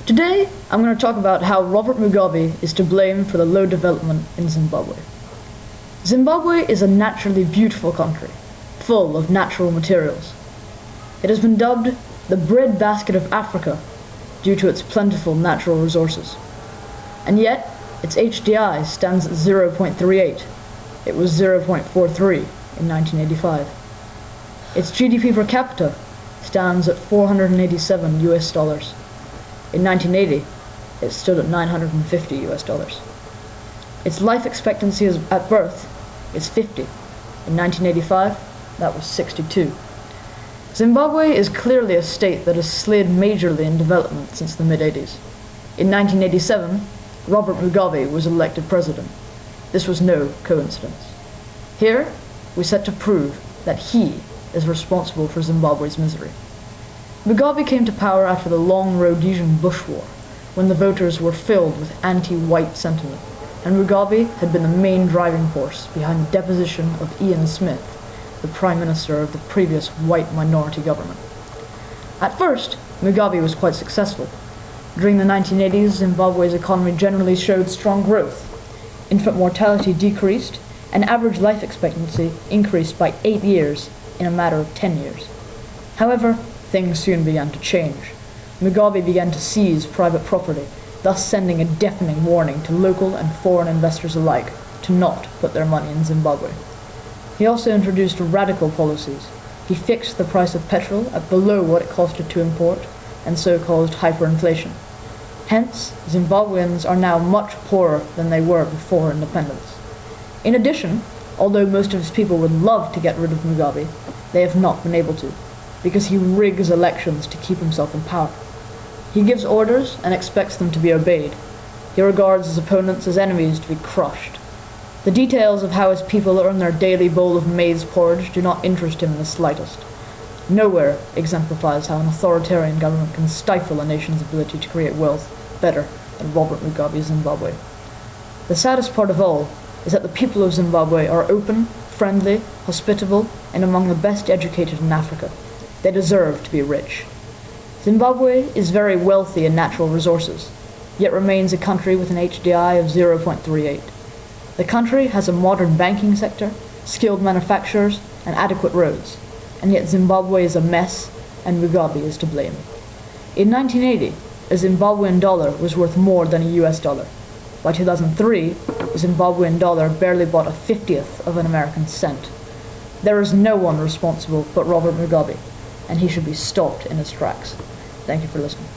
Today, I'm going to talk about how Robert Mugabe is to blame for the low development in Zimbabwe. Zimbabwe is a naturally beautiful country, full of natural materials. It has been dubbed the breadbasket of Africa due to its plentiful natural resources. And yet, its HDI stands at 0.38. It was 0.43 in 1985. Its GDP per capita stands at 487 US dollars. In 1980, it stood at 950 US dollars. Its life expectancy at birth is 50. In 1985, that was 62. Zimbabwe is clearly a state that has slid majorly in development since the mid-80s. In 1987, Robert Mugabe was elected president. This was no coincidence. Here, we set to prove that he is responsible for Zimbabwe's misery. Mugabe came to power after the long Rhodesian Bush War, when the voters were filled with anti-white sentiment, and Mugabe had been the main driving force behind the deposition of Ian Smith, the Prime Minister of the previous white minority government. At first, Mugabe was quite successful. During the 1980s, Zimbabwe's economy generally showed strong growth. Infant mortality decreased, and average life expectancy increased by 8 years in a matter of 10 years. However, things soon began to change. Mugabe began to seize private property, thus sending a deafening warning to local and foreign investors alike to not put their money in Zimbabwe. He also introduced radical policies. He fixed the price of petrol at below what it costed to import, and so caused hyperinflation. Hence, Zimbabweans are now much poorer than they were before independence. In addition, although most of his people would love to get rid of Mugabe, they have not been able to, because he rigs elections to keep himself in power. He gives orders and expects them to be obeyed. He regards his opponents as enemies to be crushed. The details of how his people earn their daily bowl of maize porridge do not interest him in the slightest. Nowhere exemplifies how an authoritarian government can stifle a nation's ability to create wealth better than Robert Mugabe's Zimbabwe. The saddest part of all is that the people of Zimbabwe are open, friendly, hospitable, and among the best educated in Africa. They deserve to be rich. Zimbabwe is very wealthy in natural resources, yet remains a country with an HDI of 0.38. The country has a modern banking sector, skilled manufacturers, and adequate roads, and yet Zimbabwe is a mess, and Mugabe is to blame. In 1980, a Zimbabwean dollar was worth more than a US dollar. By 2003, the Zimbabwean dollar barely bought a 50th of an American cent. There is no one responsible but Robert Mugabe, and he should be stopped in his tracks. Thank you for listening.